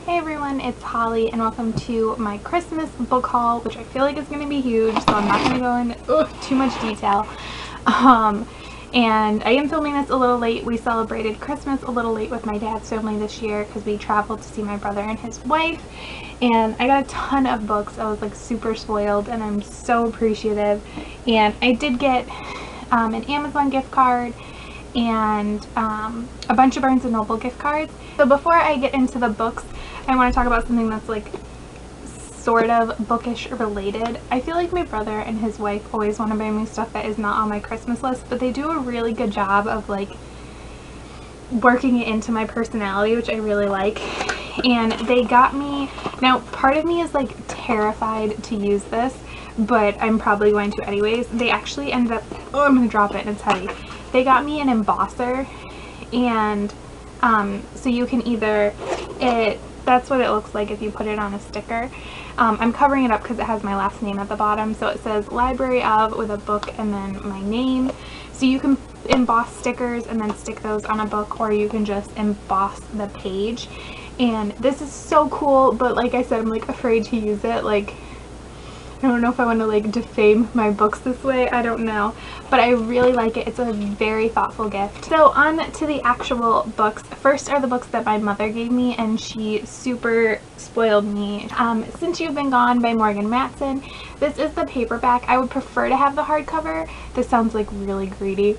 Hey everyone, it's Holly and welcome to my Christmas book haul, which I feel like is going to be huge, so I'm not going to go into too much detail. And I am filming this a little late. We celebrated Christmas a little late with my dad's family this year because we traveled to see my brother and his wife, and I got a ton of books. I was like super spoiled and I'm so appreciative. And I did get an Amazon gift card and a bunch of Barnes & Noble gift cards. So before I get into the books, I want to talk about something that's like sort of bookish related. I feel like my brother and his wife always want to buy me stuff that is not on my Christmas list, but they do a really good job of like working it into my personality, which I really like. And they got me, now part of me is like terrified to use this, but I'm probably going to anyways. They actually ended up, oh, I'm going to drop it and it's heavy. They got me an embosser, and so you can either, that's what it looks like if you put it on a sticker. I'm covering it up because it has my last name at the bottom, so it says library of with a book and then my name. So you can emboss stickers and then stick those on a book, or you can just emboss the page. And this is so cool, but like I said, I'm like afraid to use it. Like, I don't know if I want to like defame my books this way, I don't know, but I really like it. It's a very thoughtful gift. So on to the actual books. First are the books that my mother gave me, and she super spoiled me. Since You've Been Gone by Morgan Matson. This is the paperback. I would prefer to have the hardcover. This sounds like really greedy,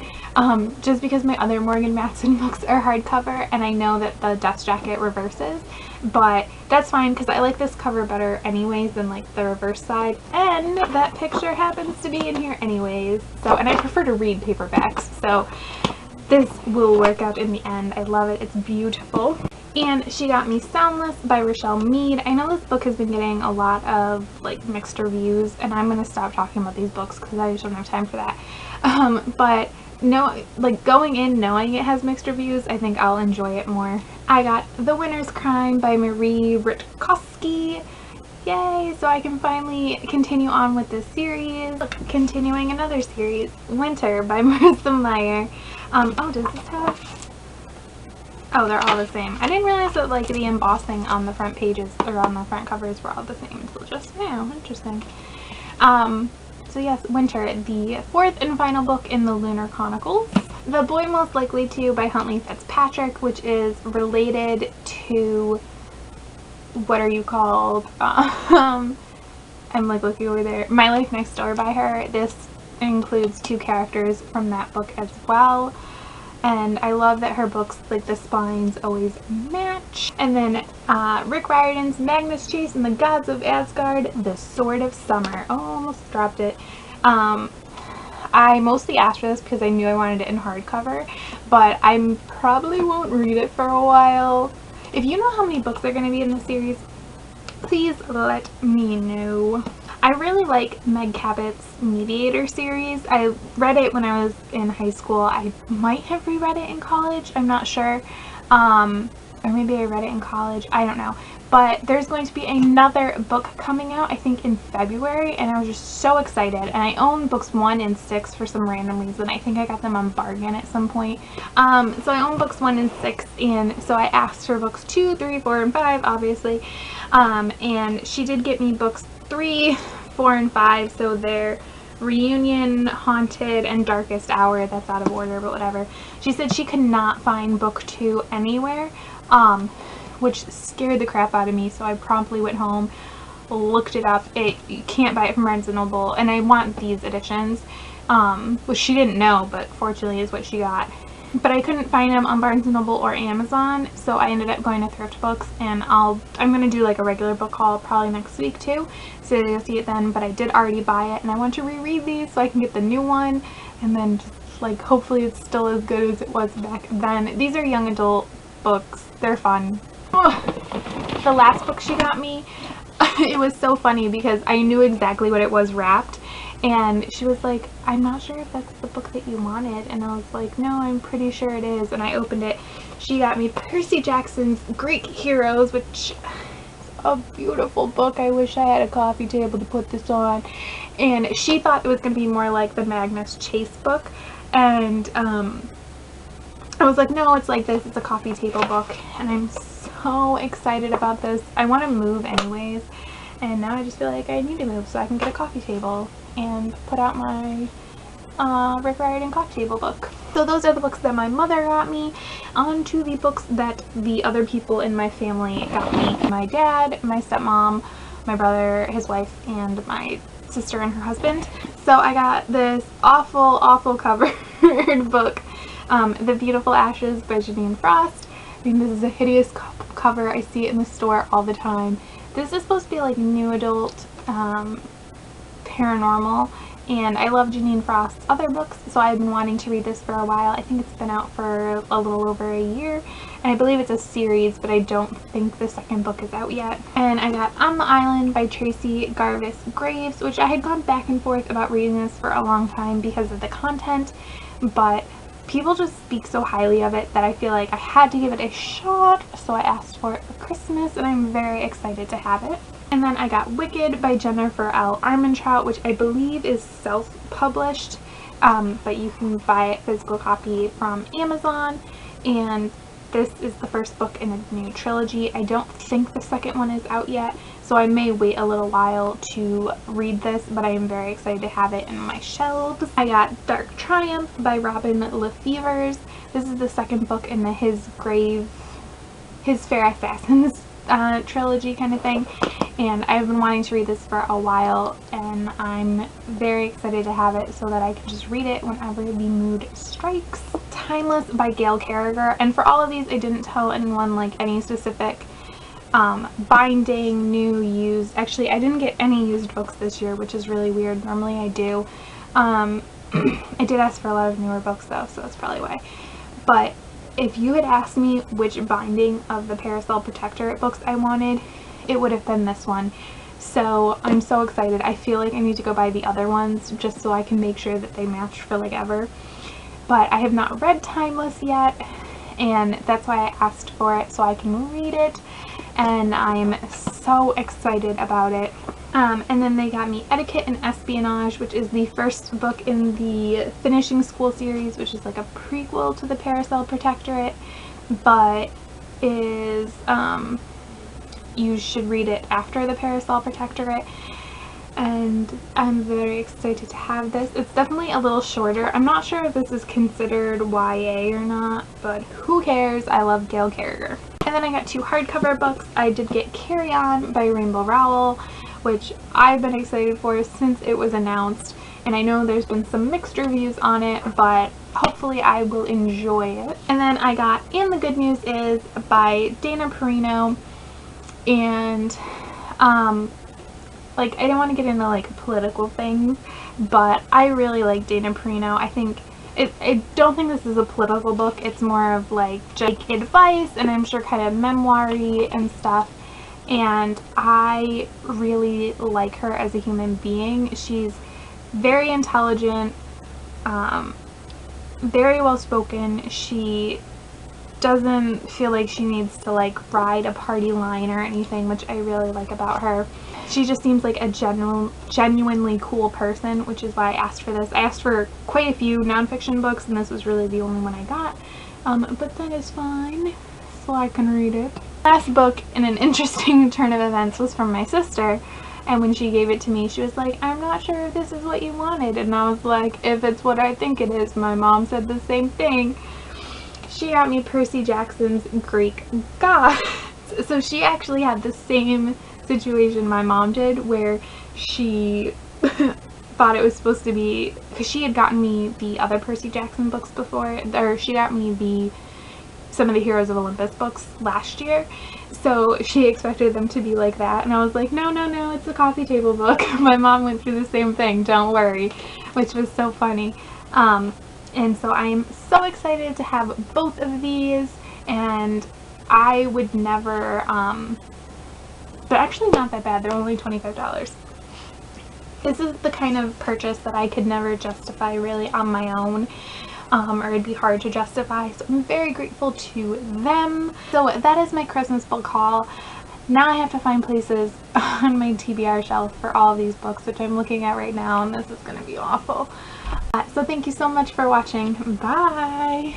just because my other Morgan Matson books are hardcover, and I know that the dust jacket reverses, but that's fine because I like this cover better anyways than like the reverse side, and that picture happens to be in here anyways. So, and I prefer to read paperbacks, so this will work out in the end. I love it. It's beautiful. And she got me Soundless by Richelle Mead. I know this book has been getting a lot of like mixed reviews, and I'm gonna stop talking about these books because I just don't have time for that. But no, like going in knowing it has mixed reviews, I think I'll enjoy it more. I got The Winter's Crime by Marie Rutkowski. Yay! So I can finally continue on with this series. Continuing another series, Winter by Marissa Meyer. Oh, does this have... Oh, they're all the same. I didn't realize that like the embossing on the front pages or on the front covers were all the same until just now. Interesting. So yes, Winter, the fourth and final book in the Lunar Chronicles. The Boy Most Likely To by Huntley Fitzpatrick, which is related to, what are you called? I'm like looking over there. My Life Next Door by her. This includes two characters from that book as well. And I love that her books, like the spines always match. And then Rick Riordan's Magnus Chase and the Gods of Asgard, The Sword of Summer. Oh, almost dropped it. I mostly asked for this because I knew I wanted it in hardcover, but I probably won't read it for a while. If you know how many books are going to be in the series, please let me know. I really like Meg Cabot's Mediator series. I read it when I was in high school. I might have reread it in college. I'm not sure. Or maybe I read it in college. I don't know. But there's going to be another book coming out, I think in February, and I was just so excited. And I own books 1 and 6 for some random reason. I think I got them on bargain at some point. So I own books 1 and 6, and so I asked for books 2, 3, 4, and 5, obviously. And she did get me books 3, 4, and 5, so they're Reunion, Haunted, and Darkest Hour. That's out of order, but whatever. She said she could not find book 2 anywhere, which scared the crap out of me, so I promptly went home, looked it up. You can't buy it from Barnes & Noble, and I want these editions, which she didn't know, but fortunately is what she got. But I couldn't find them on Barnes & Noble or Amazon, so I ended up going to Thrift Books, and I'm going to do like a regular book haul probably next week too, so you'll see it then. But I did already buy it, and I want to reread these so I can get the new one, and then just like hopefully it's still as good as it was back then. These are young adult books. They're fun. The last book she got me, it was so funny because I knew exactly what it was wrapped. And she was like, I'm not sure if that's the book that you wanted. And I was like, no, I'm pretty sure it is. And I opened it. She got me Percy Jackson's Greek Heroes, which is a beautiful book. I wish I had a coffee table to put this on. And she thought it was going to be more like the Magnus Chase book. And I was like, no, it's like this. It's a coffee table book. And I'm so so excited about this. I want to move anyways, and now I just feel like I need to move so I can get a coffee table and put out my Rick Riordan coffee table book. So those are the books that my mother got me. On to the books that the other people in my family got me. My dad, my stepmom, my brother, his wife, and my sister and her husband. So I got this awful covered book, The Beautiful Ashes by Jeaniene Frost. I mean, this is a hideous cover. I see it in the store all the time. This is supposed to be like new adult paranormal, and I love Jeaniene Frost's other books, so I've been wanting to read this for a while. I think it's been out for a little over a year, and I believe it's a series, but I don't think the second book is out yet. And I got On the Island by Tracy Garvis Graves, which I had gone back and forth about reading this for a long time because of the content, but people just speak so highly of it that I feel like I had to give it a shot, so I asked for it for Christmas, and I'm very excited to have it. And then I got Wicked by Jennifer L. Armentrout, which I believe is self-published, but you can buy a physical copy from Amazon, and this is the first book in a new trilogy. I don't think the second one is out yet, so I may wait a little while to read this, but I am very excited to have it in my shelves. I got Dark Triumph by Robin Lefevers. This is the second book in the His Fair Assassins trilogy kind of thing, and I've been wanting to read this for a while, and I'm very excited to have it so that I can just read it whenever the mood strikes. Timeless by Gail Carriger, and for all of these I didn't tell anyone like any specific binding, new, used. Actually, I didn't get any used books this year, which is really weird. Normally I do. I did ask for a lot of newer books though, so that's probably why. But if you had asked me which binding of the Parasol Protectorate books I wanted, it would have been this one. So I'm so excited. I feel like I need to go buy the other ones just so I can make sure that they match for like ever. But I have not read Timeless yet, and that's why I asked for it, so I can read it, and I'm so excited about it. And then they got me Etiquette and Espionage, which is the first book in the Finishing School series, which is like a prequel to the Parasol Protectorate, but is, you should read it after the Parasol Protectorate, and I'm very excited to have this. It's definitely a little shorter. I'm not sure if this is considered YA or not, but who cares? I love Gail Carriger. And then I got two hardcover books. I did get Carry On by Rainbow Rowell, which I've been excited for since it was announced, and I know there's been some mixed reviews on it, but hopefully I will enjoy it. And then I got And the Good News Is by Dana Perino, and like, I don't want to get into like political things, but I really like Dana Perino. I don't think this is a political book. It's more of like just advice, and I'm sure kind of memoir-y and stuff. And I really like her as a human being. She's very intelligent, very well spoken. She doesn't feel like she needs to like ride a party line or anything, which I really like about her. She just seems like a genuinely cool person, which is why I asked for this. I asked for quite a few nonfiction books, and this was really the only one I got, but that is fine, so I can read it. Last book in an interesting turn of events was from my sister, and when she gave it to me, she was like, I'm not sure if this is what you wanted, and I was like, if it's what I think it is. My mom said the same thing. She got me Percy Jackson's Greek Gods. So she actually had the same situation my mom did, where she thought it was supposed to be, because she had gotten me the other Percy Jackson books before, or she got me some of the Heroes of Olympus books last year, so she expected them to be like that, and I was like, no, it's a coffee table book. My mom went through the same thing, don't worry, which was so funny. And so I'm so excited to have both of these, and I would never, they're actually not that bad. They're only $25. This is the kind of purchase that I could never justify really on my own, or it'd be hard to justify, so I'm very grateful to them. So that is my Christmas book haul. Now I have to find places on my TBR shelf for all of these books, which I'm looking at right now, and this is going to be awful. So thank you so much for watching. Bye!